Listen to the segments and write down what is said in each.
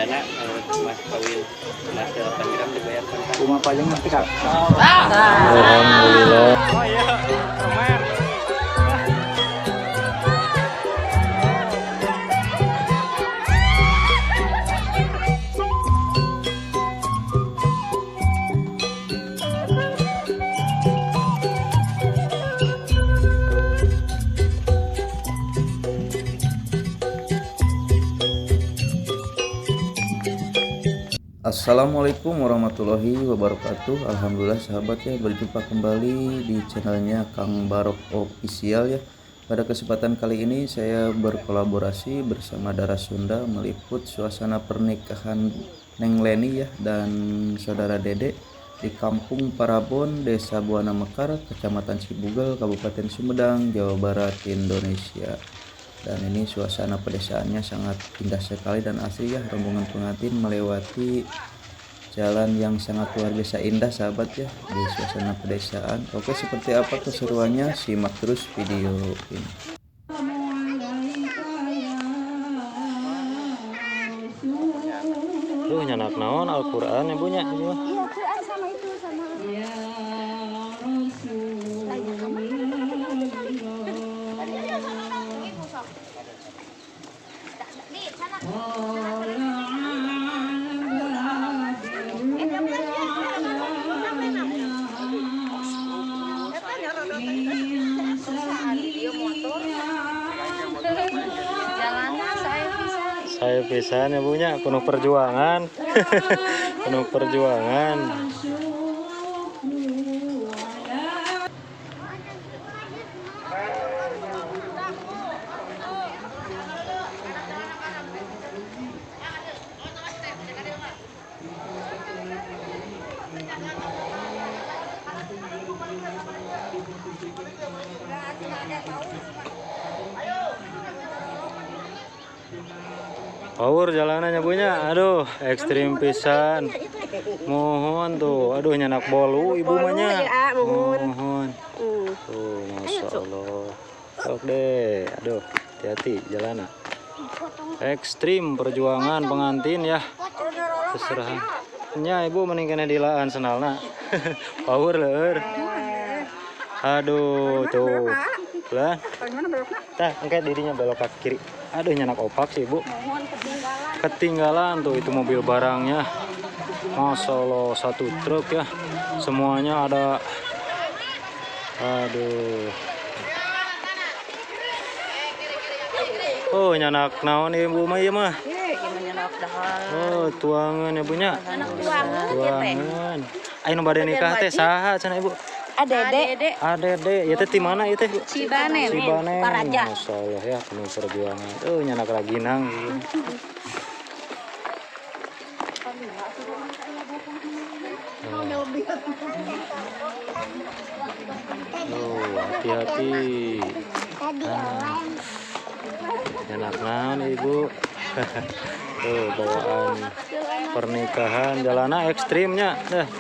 dana mas kawin mas 8 gram dibayarkan Kak. Rumah paling nanti Kak. Alhamdulillah. Oh iya, keren. Assalamualaikum warahmatullahi wabarakatuh. Alhamdulillah sahabat ya, berjumpa kembali di channelnya Kang Barok Official ya. Pada kesempatan kali ini saya berkolaborasi bersama Dara Sunda meliput suasana pernikahan Neng Leni ya dan saudara Dede di Kampung Parabon, Desa Buana Mekar, Kecamatan Cibugal, Kabupaten Sumedang, Jawa Barat, Indonesia. Dan ini suasana pedesaannya sangat indah sekali dan asri ya. Rombongan pengantin melewati jalan yang sangat luar biasa indah sahabat ya, di suasana pedesaan. Oke, seperti apa keseruannya, simak terus video ini. Duh, nyanak naon Al-Qur'an ya punya ini mah. Iya, Quran sama itu sama. Saya pisan ya punya, penuh perjuangan. Penuh perjuangan. Power jalanannya punya, aduh ekstrim pisan. Mohon tuh, aduh nyanak bolu ibu mahnya. Mohon. Tuh, masya Allah. Sok deh, aduh hati-hati jalanan. Ekstrim perjuangan pengantin ya. Terserah. Nya ibu meningkatnya dilaan senalna. Power leur. Aduh tuh. Lah. Tah, angkat dirinya belok ke kiri. Aduh nyanak opak sih ibu. Ketinggalan tuh itu mobil barangnya. Masya Allah, satu truk ya. Semuanya ada. Aduh. Oh nyanak naon ibu mah ieu mah. Oh tuangan ya punya. Tuangan. Ayo bade nikah teh saha cenah ibu? Adede. Adede, ya teh di mana ieu teh? Cibanen. Cibanen. Paraja. Masya Allah ya, penuh perjuangan. Oh nyanak raginang. Oh, hati-hati. Nyanak naon ibu. Tuh bawaan pernikahan jalana ekstrimnya dah.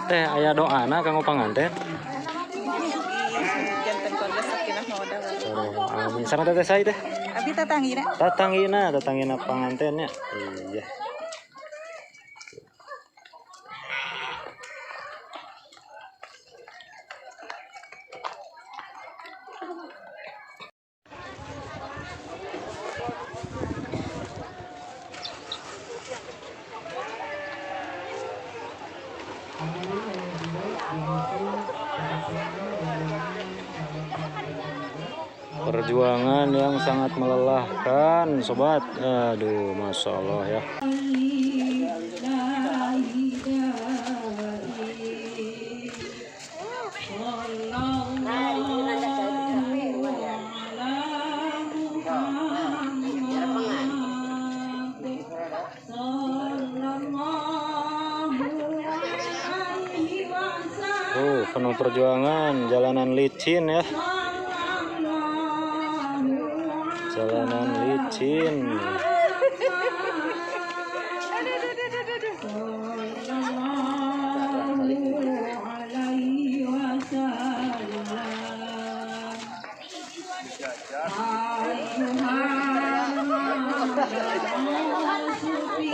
Teh aya doana kanggo panganten. Oh, amin. Sareng teteh saya teh. Abi tatanggina. Tatanggina pangantennya. Iya. Perjuangan yang sangat melelahkan sobat. Aduh masya Allah ya. Penuh perjuangan, jalanan licin ya. Jalanan licin.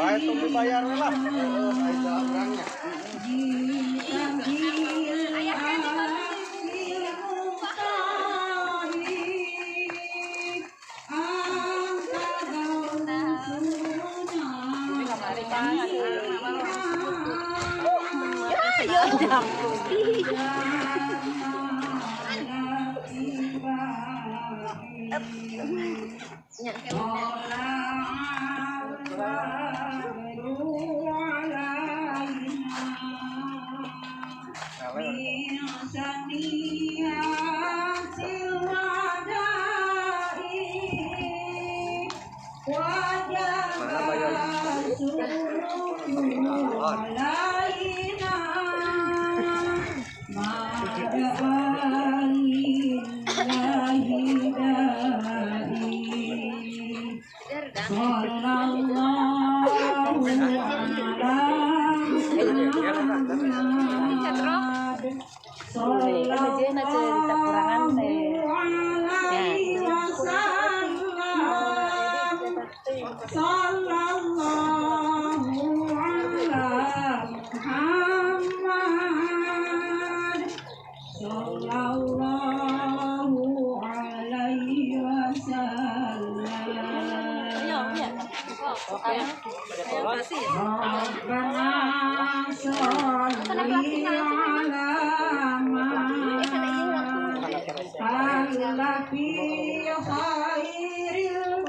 Baik, tunggu bayar lah.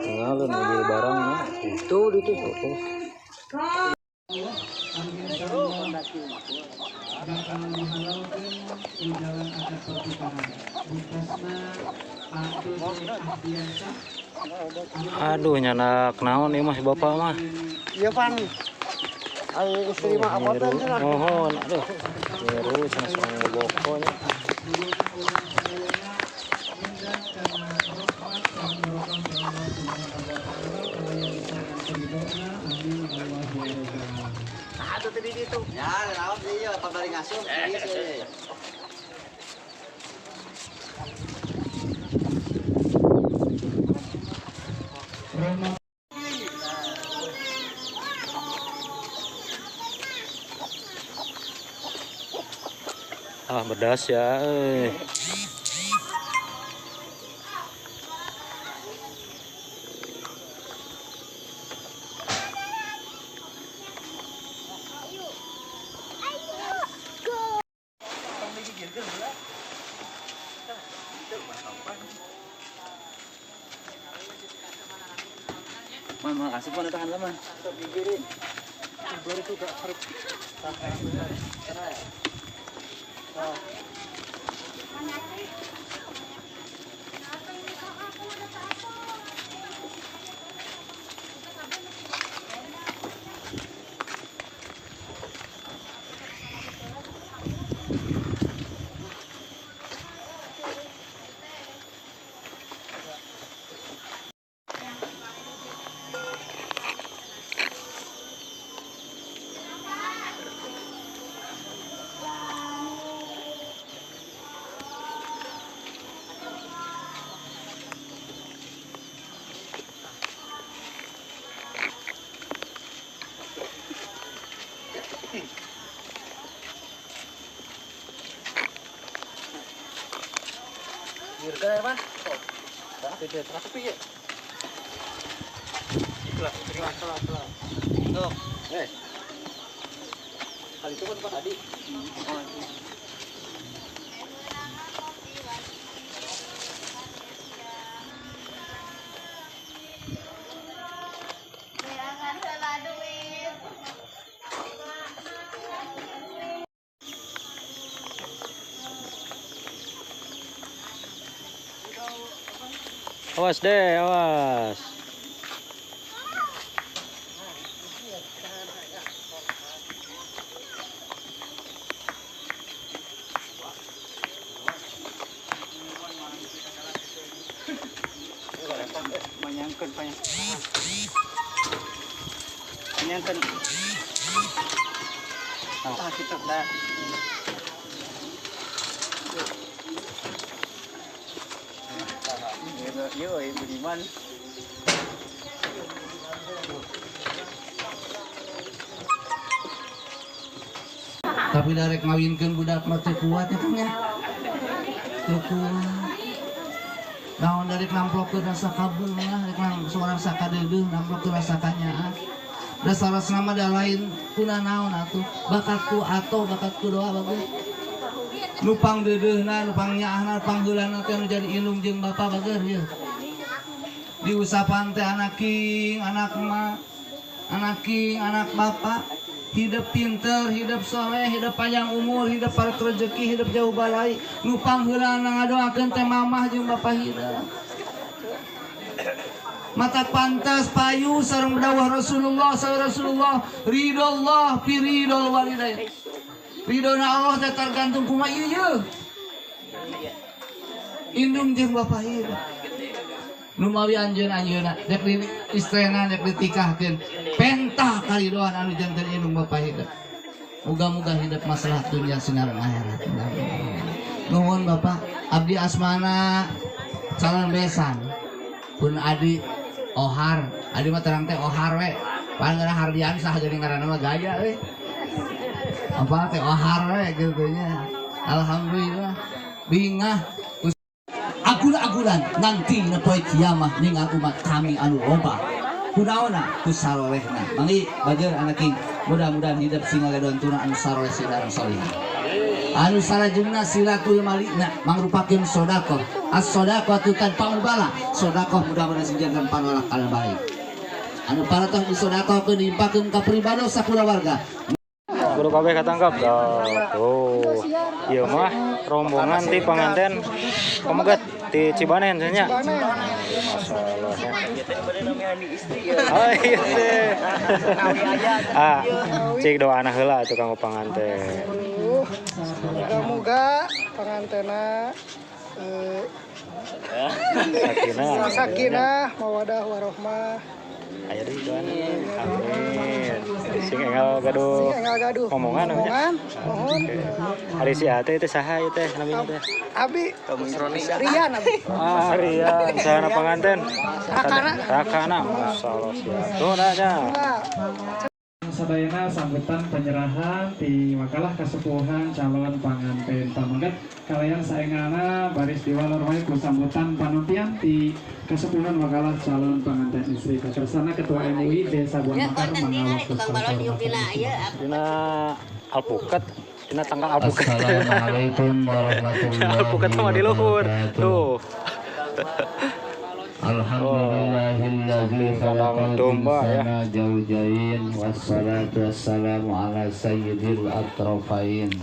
Tinggalin mobil barangnya itu ditutup. Aduh, nyanak naon ieu mas bapak mah. Iya pan. Ayo istri mah abotan cenah. Mohon, aduh. Terus langsung ngebokonya. Ya, lawan dia pabari ngasuh. Ah, pedas ya. Mama, asup mana tangan lama? Dirga ya, Mas. Dah, tidak terasa piye. Iklah, kelah. Tuh. Kali itu kan Pak Adi. Awas deh, awas. Menyangkan. Ah, kita dah. Yo, Budiman. Tapi darek ngawinkeun budak mah teu kuat ya Kang ya. Teu kuat. Naon darek namplokeun rasa kabul lah, rek seorang sakadeudeuh namplokeun rasa kanyaan. Da sarasna mah da lain kuna naon atuh. Bakatku atau bakatku doa bagus. Nupang deudeuhna, nupang nyaahna, nupang heulana teh nu jadi indung jeung bapa bager ieu. Diusapan teh anak king, anak emak, anak king, anak bapak. Hidup pinter, hidup soleh, hidup panjang umur, hidup para rezeki, hidup jauh balai. Nupang heulana ngadoakeun teh mamah jeung bapa hidup. Mata pantas payu sareng dawuh Rasulullah sallallahu alaihi wasallam, ridho Allah fi ridhol walidain. Ridhona Allah teh tergantung kumaha ieu. Indung jeung bapa hidup. Nu mawi anjeun-anjeunna dek di istrena dek ditikahkeun pentah karidoan anu janten indung bapa hidup. Muga-muga hidup masalah dunia sinaran akhirat. Nuhun Bapak, abdi asmana calon besan. Pun adi Ohar, adi mah terang teh Ohar we. Panggara Hardian sah jadi ngaranna mah gaya we. Apa teh Ohar we gitu nya. Alhamdulillah. Bingah agulan nanti nepoe kiamah ningal umat kami anu loba kunaona ku sarolehna manggi bager anak king mudah-mudahan hidup singaledon tuna anu saroleh sidarang solihah anu salajengna silatul malina mangrupakeun sedekah as-shadaqatu tanpa ubala sedekah mudah-mudahan sinjangan panolak kana baik anu paratah disedekahkeun diimpakeun ka pribadi sakulawarga Guru kabeh katangkap. Tuh. Ieu mah rombongan ti panganten pamegat ti Cibanen nya. Masalah ya. Oh iya teh. Cik doana heula atuh kanggo panganten. Moga-moga pangantena sakinah mawadah warahmah. Aya deui doana. Amin. Sing enggal gaduh. Omongan. Mohon. Ari si ate teh saha ieu teh namina teh? Abi Rian abi. Rian. Sahana panganten? Rakana. Masyaallah siap. Tuh nya. Sadayana sambutan penyerahan di makalah kasepuhan calon panganten pamangkat kalian saengana baris diwalor wae ku sambutan panuntian di kasepuhan makalah calon panganten istri kakersana ketua MUI Desa Buah Mekar mangawak dina alpukat dina tanggal alpukat. Assalamualaikum warahmatullahi wabarakatuh. Alpukat mah di luhur. Tuh. Alhamdulillahilladzi khalaqal insana zawjayn wassalatu wassalamu ala sayyidil atrafain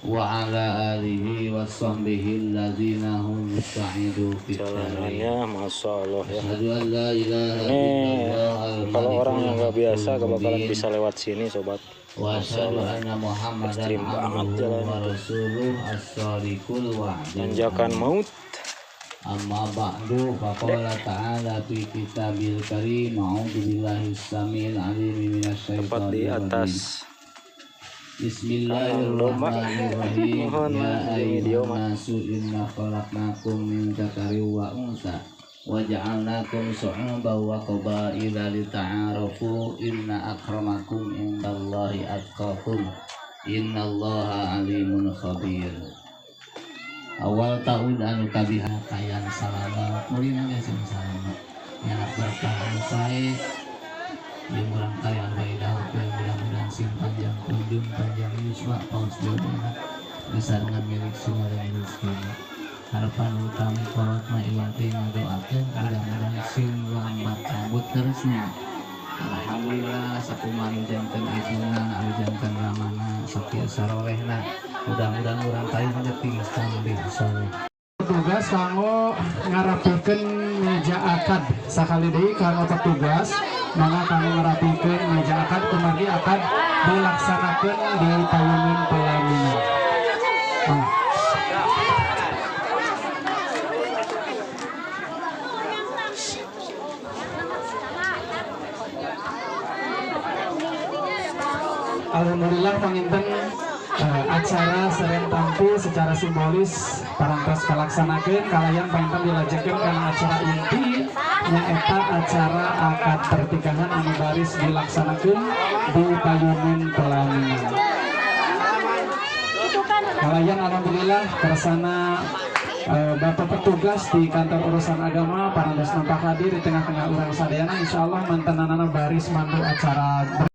wa ala alihi washabbihi alladzina hum sa'idu fid jalanannya masyaallah ya. Asyhadu an la ilaha illallah. Kalau orang yang nggak biasa gak bakalan bisa lewat sini sobat. Wa asyhadu anna Muhammadan abduhu wa rasuluh as-shadiqul wa'd. Tanjakan maut. Amma ba'du faqala ta'ala fi kitabil karim a'udzu billahi samil alim tepat di atas Bismillahirrahmanirrahim ya ayyuhan nasu inna khalaqnakum min dzakarin wa untha wa ja'alnakum shu'uban wa qabaila lita'arafu inna akramakum indallahi atqakum innallaha alimun khabir. Awal tahun anu kabiha kayan salamat mulina geus salamat nyanak berkah sae jeung urang kayan bae daud mudah-mudahan sing panjang kunjung panjang yuswa paus jodohna besarengan milik sumaring rezeki harapan utama kolot mah ieu teh ngadoakeun mudah-mudahan sing lambat cabut terusnya. Alhamdulillah sakumaha janten izina anu janten ramana sakieu sarolehna mudah-mudahan urang tadi menyeting sambil soleh. Petugas kanggo ngarapikeun meja akad sakali deui kanggo petugas mangga kanggo ngarapikeun meja akad kumagi akad dilaksanakeun di payungan pelaminan. Alhamdulillah panginten acara seren tampil secara simbolis parantos kalaksanakeun kalayan painten dilajekeun kana acara inti nyaeta acara akad pertikahan anu baris dilaksanakeun di Payunan Pelaminan. Kalayan alhamdulillah kersana Bapak petugas di kantor urusan agama parantos nampak hadir di tengah-tengah urang sadayana insyaallah mantenanana baris mandu acara